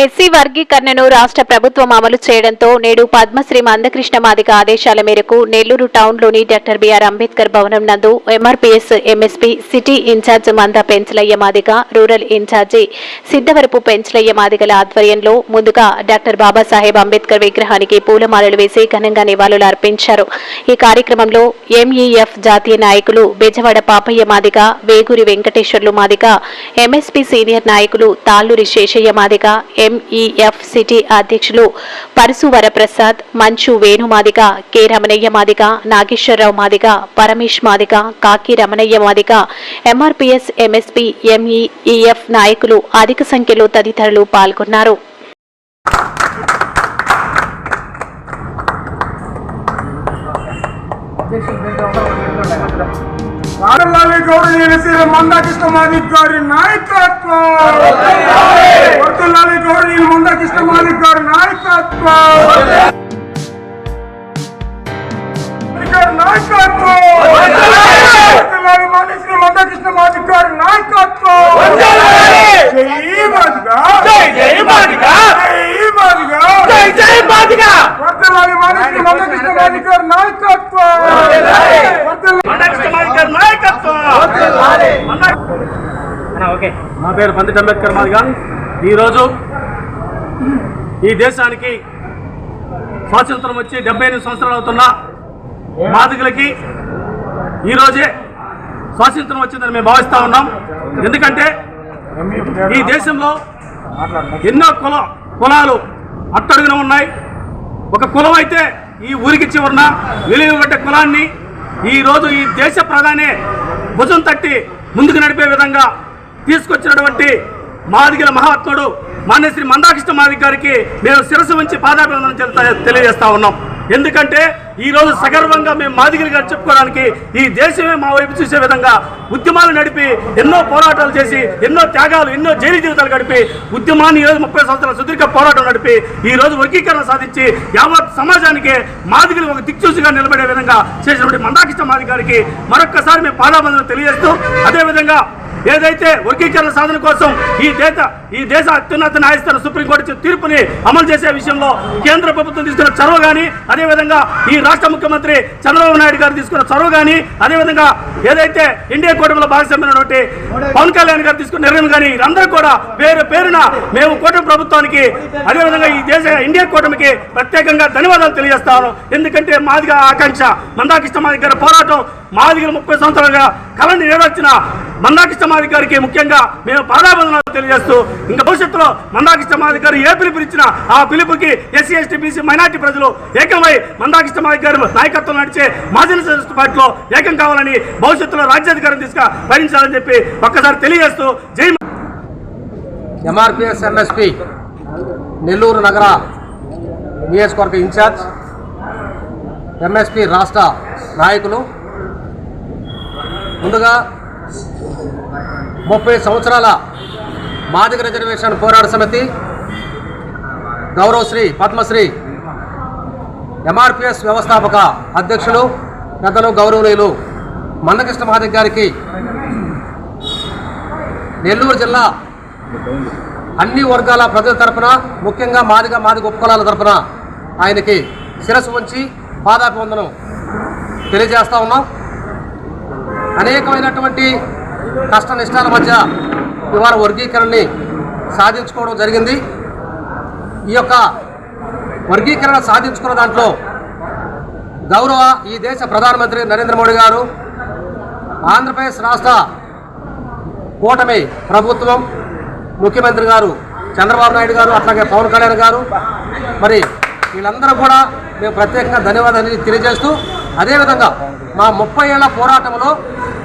SC వర్గీకరణను రాష్ట్ర ప్రభుత్వం అమలు చేయడంతో నేడు పద్మశ్రీ మందకృష్ణ మాదిగ ఆదేశాల మేరకు నెల్లూరు టౌన్లోని డాక్టర్ బిఆర్ అంబేద్కర్ భవనం నందు ఎంఆర్పీఎస్ ఎంఎస్పీ సిటీ ఇన్ఛార్జ్ మంద పెంచలయ్య మాదిగ, రూరల్ ఇన్ఛార్జి సిద్ధవరపు పెంచలయ్య మాదిగల ఆధ్వర్యంలో ముందుగా డాక్టర్ బాబాసాహెబ్ అంబేద్కర్ విగ్రహానికి పూలమాలలు వేసి ఘనంగా నివాళులు అర్పించారు. ఈ కార్యక్రమంలో ఎంఈఎఫ్ జాతీయ నాయకులు బెజవాడ పాపయ్య మాదిగ, వేగూరి వెంకటేశ్వర్లు మాదిగ, ఎంఎస్పీ సీనియర్ నాయకులు తాళ్లూరి శేషయ్య మాదిగ, ఎంఈఎఫ్ సిటీ అధ్యక్షులు Parasu Varaprasad, Manchu Venu Madiga, K Ramanaiah Madiga, Nageswara Rao Madiga, Paramesh Madiga, Kaki Ramanaiah Madiga, MRPS MSP MEF నాయకులు అధిక సంఖ్యలో తదితరులు పాల్గొన్నారు. వాడలాలి గౌరవనీయ మందకృష్ణ మాదిగ గారి నాయకత్వం, వర్ధిల్లాలి గౌరవనీయ మందకృష్ణ మాదిగ గారి నాయకత్వం, వర్ధిల్లాలి మందకృష్ణ మాదిగ గారి నాయకత్వం. జై మాదిగ, జై మాదిగ, జై మాదిగ, జై మాదిగ. వర్ధిల్లాలి మందకృష్ణ మాదిగ గారి నాయకత్వం. నా పేరు పండిట్ అంబేద్కర్ మాదిగ. ఈరోజు ఈ దేశానికి స్వాతంత్రం వచ్చి 78 సంవత్సరాలు అవుతున్న మాదిగలకి ఈరోజే స్వాతంత్రం వచ్చిందని మేము భావిస్తూ ఉన్నాం. ఎందుకంటే ఈ దేశంలో ఎన్నో కులాలు అట్టడుగున ఉన్నాయి. ఒక కులం అయితే ఈ ఊరికి చివరన వెలువబడ్డ కులాన్ని ఈరోజు ఈ దేశ ప్రధాని భుజం తట్టి ముందుకు నడిపే విధంగా తీసుకొచ్చినటువంటి మాదిగల మహాత్ముడు మాన్యశ్రీ మందకృష్ణ మాదిగ గారికి మేము శిరస్సు వంచి పాదాభివందనం తెలియజేస్తా ఉన్నాం. ఎందుకంటే ఈరోజు సగర్వంగా మేము మాదిగలు గారు చెప్పుకోవడానికి ఈ దేశమే మా వైపు చూసే విధంగా ఉద్యమాలు నడిపి ఎన్నో పోరాటాలు చేసి ఎన్నో త్యాగాలు ఎన్నో జైలు జీవితాలు గడిపి ఉద్యమాన్ని ఈరోజు 30 సంవత్సరాల సుదీర్ఘ పోరాటం నడిపి ఈరోజు వర్గీకరణ సాధించి యావత్ సమాజానికి మాదిగలు ఒక దిక్చూసిగా నిలబడే విధంగా చేసినటువంటి మందకృష్ణ మాదిగ గారికి మరొక్కసారి మేము పాదాభివందనం తెలియజేస్తూ, అదేవిధంగా ఏదైతే వర్గీకరణ సాధన కోసం ఈ దేశ అత్యున్నత న్యాయస్థానం సుప్రీంకోర్టు తీర్పుని అమలు చేసే విషయంలో కేంద్ర ప్రభుత్వం తీసుకున్న చొరవ కానీ, అదేవిధంగా ఈ రాష్ట్ర ముఖ్యమంత్రి చంద్రబాబు నాయుడు గారు తీసుకున్న చొరవ కానీ, అదేవిధంగా ఏదైతే ఇండియా కూటమిలో భాగస్వామ్యమైనటువంటి పవన్ కళ్యాణ్ గారు తీసుకున్న నిర్ణయం కానీ, వీరందరూ కూడా పేరున మేము కూటమి ప్రభుత్వానికి అదేవిధంగా ఈ దేశ ఇండియా కూటమికి ప్రత్యేకంగా ధన్యవాదాలు తెలియజేస్తాను. ఎందుకంటే మాదిగ ఆకాంక్ష మందకృష్ణ మాదిగ గారి పోరాటం మాదిగలు 30 సంవత్సరాలుగా కళని నెరవేర్చిన మందకృష్ణ మాదిగ గారికి ముఖ్యంగా మేము పాదాభివందనాలు తెలియజేస్తూ, ఇంకా భవిష్యత్తులో మందకృష్ణ మాదిగ గారు ఏ పిలుపునిచ్చినా ఆ పిలుపుకి ఎస్సీ ఎస్టీ బీసీ మైనార్టీ ప్రజలు ఏకమై మందకృష్ణ మాదిగ గారి నాయకత్వం నడిచే మాజీ పార్టీలో ఏకం కావాలని, భవిష్యత్తులో రాజ్యాధికారం భరించాలని చెప్పి ఒక్కసారి తెలియజేస్తూ జై. ఎంఆర్పీఎస్ ఎంఎస్పీ నెల్లూరు నగర నియోజకవర్గ ఇన్ఛార్జ్, ఎంఎస్పీ రాష్ట్ర నాయకులు, ముందుగా 30 సంవత్సరాల మాదిగ రిజర్వేషన్ పోరాట సమితి గౌరవశ్రీ పద్మశ్రీ ఎంఆర్పీఎస్ వ్యవస్థాపక అధ్యక్షులు పెద్దలు గౌరవనీయులు మందకృష్ణ మాదిగ గారికి నెల్లూరు జిల్లా అన్ని వర్గాల ప్రజల తరఫున, ముఖ్యంగా మాదిగ ఉపకులాల తరఫున ఆయనకి శిరస్సు వంచి పాదాభివందనం తెలియజేస్తూ ఉన్నాం. అనేకమైనటువంటి కష్ట నిష్టాల మధ్య ఇవాళ వర్గీకరణని సాధించుకోవడం జరిగింది. ఈ యొక్క వర్గీకరణ సాధించుకున్న దాంట్లో గౌరవ ఈ దేశ ప్రధానమంత్రి నరేంద్ర మోడీ గారు, ఆంధ్రప్రదేశ్ రాష్ట్ర కూటమి ప్రభుత్వం ముఖ్యమంత్రి గారు చంద్రబాబు నాయుడు గారు, అట్లాగే పవన్ కళ్యాణ్ గారు, మరి వీళ్ళందరూ కూడా మేము ప్రత్యేకంగా ధన్యవాదాలు తెలియజేస్తూ, అదేవిధంగా మా 30 ఏళ్ల పోరాటంలో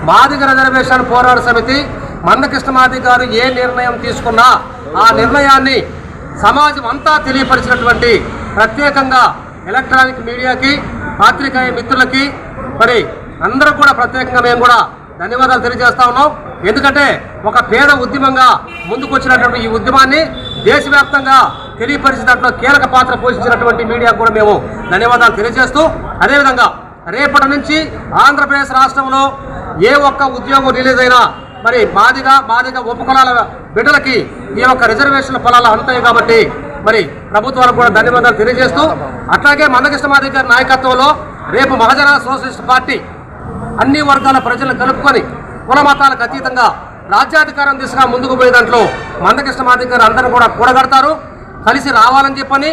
మాదిగ రిజర్వేషన్ పోరాట సమితి మందకృష్ణ మాదిగ గారు ఏ నిర్ణయం తీసుకున్నా ఆ నిర్ణయాన్ని సమాజం అంతా తెలియపరిచినటువంటి ప్రత్యేకంగా ఎలక్ట్రానిక్ మీడియాకి, పాత్రికేయ మిత్రులకి, మరి అందరూ కూడా ప్రత్యేకంగా మేము కూడా ధన్యవాదాలు తెలియజేస్తా ఉన్నాం. ఎందుకంటే ఒక పేద ఉద్యమంగా ముందుకు వచ్చినటువంటి ఈ ఉద్యమాన్ని దేశవ్యాప్తంగా తెలియపరిచిన దాంట్లో కీలక పాత్ర పోషించినటువంటి మీడియాకు కూడా మేము ధన్యవాదాలు తెలియజేస్తూ, అదేవిధంగా రేపటి నుంచి ఆంధ్రప్రదేశ్ రాష్ట్రంలో ఏ ఒక్క ఉద్యోగం రిలీజ్ అయినా మరి మాదిగ ఉపకులాల బిడ్డలకి ఈ యొక్క రిజర్వేషన్ ఫలాలు అందుతాయి కాబట్టి మరి ప్రభుత్వానికి కూడా ధన్యవాదాలు తెలియజేస్తూ, అట్లాగే మందకృష్ణ మాదిగ గారి నాయకత్వంలో రేపు మహాజన సోషలిస్ట్ పార్టీ అన్ని వర్గాల ప్రజలను కలుపుకొని కుల మతాలకు అతీతంగా రాజ్యాధికారం దిశగా ముందుకు పోయే దాంట్లో మందకృష్ణ మాదిగ గారు అందరూ కూడా కూడగడతారు, కలిసి రావాలని చెప్పని.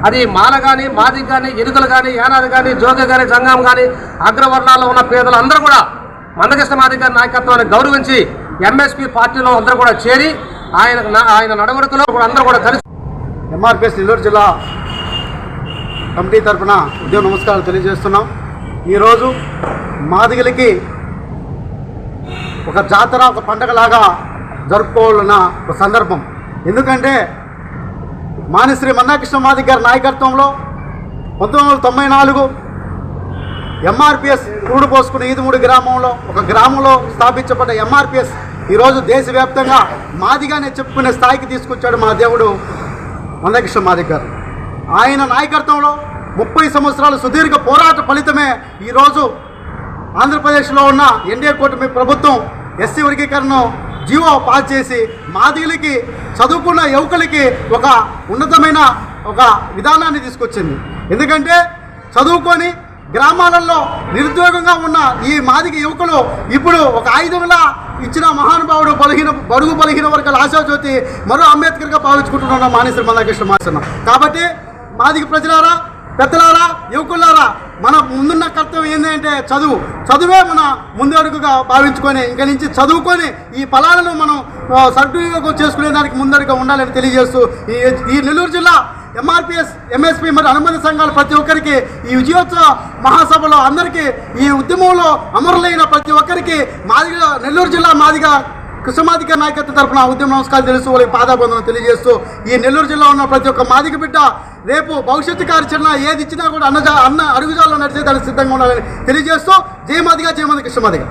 అది మాల కానీ, మాదిగ కానీ, ఎరుకలు కానీ, యానాది కానీ, జోగ కానీ, జంగం కానీ, అగ్రవర్ణాల్లో ఉన్న పేదలు అందరూ కూడా మందకృష్ణ మాదిగ గారి నాయకత్వాన్ని గౌరవించి ఎంఎస్పీ పార్టీలో అందరూ కూడా చేరి ఆయన నడవడికలో కూడా అందరూ కూడా కలిసి ఎంఆర్పిఎస్ నెల్లూరు జిల్లా కమిటీ తరఫున ఉద్యోగ నమస్కారాలు తెలియజేస్తున్నాం. ఈరోజు మాదిగలకి ఒక జాతర, ఒక పండగలాగా జరుపుకోవాలన్న ఒక సందర్భం. ఎందుకంటే మానిశ్రీ మందాకృష్ణ మాదిగ గారి నాయకత్వంలో 1994 ఎంఆర్పిఎస్ కూడు పోసుకున్న ఈదుమూడి గ్రామంలో ఒక గ్రామంలో స్థాపించబడ్డ ఎంఆర్పిఎస్ ఈరోజు దేశవ్యాప్తంగా మాదిగానే చెప్పుకునే స్థాయికి తీసుకొచ్చాడు మా దేవుడు మందాకృష్ణ మాదిగ గారు. ఆయన నాయకత్వంలో 30 సంవత్సరాల సుదీర్ఘ పోరాట ఫలితమే ఈరోజు ఆంధ్రప్రదేశ్లో ఉన్న ఎన్డీఏ కూటమి ప్రభుత్వం ఎస్సీ వర్గీకరణను జీవో పాస్ చేసి మాదిగలకి, చదువుకున్న యువకులకి ఒక ఉన్నతమైన ఒక విధానాన్ని తీసుకొచ్చింది. ఎందుకంటే చదువుకొని గ్రామాలలో నిరుద్యోగంగా ఉన్న ఈ మాదిగ యువకులు ఇప్పుడు ఒక ఆయుధంలా ఇచ్చిన మహానుభావుడు బడుగు బలహీన వర్గాల ఆశాజ్యోతి మరో అంబేద్కర్గా భావించుకుంటున్న మానిశ్రీ మందాకృష్ణ మాదిగ. కాబట్టి మాదిగ ప్రజలారా, పెద్దలారా, యువకులారా, మన ముందున్న కర్తవ్యం ఏంటంటే చదువే మన ముందడుగుగా భావించుకొని ఇంక నుంచి చదువుకొని ఈ ఫలాలను మనం సద్వినియోగం చేసుకునే దానికి ముందడుగా ఉండాలని తెలియజేస్తూ ఈ నెల్లూరు జిల్లా ఎంఆర్పిఎస్, ఎంఎస్పీ మరియు అనుబంధ సంఘాలు ప్రతి ఒక్కరికి ఈ విజయోత్సవ మహాసభలో అందరికీ ఈ ఉద్యమంలో అమరులైన ప్రతి ఒక్కరికి నెల్లూరు జిల్లా మాదిగ కృష్ణమాదిగ నాయకత్వం తరఫున ఉద్యమ నమస్కారాలు తెలుస్తూ వాళ్ళకి పాదాబంధనం తెలియజేస్తూ ఈ నెల్లూరు జిల్లా ఉన్న ప్రతి ఒక్క మాదిగ బిడ్డ రేపు భవిష్యత్తు కార్యాచరణ ఏది ఇచ్చినా కూడా అన్న అడుగుజాల్లో నడిచేదానికి సిద్ధంగా ఉండాలని తెలియజేస్తూ జయ మాదిగ, జయ మాదిగ, కృష్ణమాదిగ.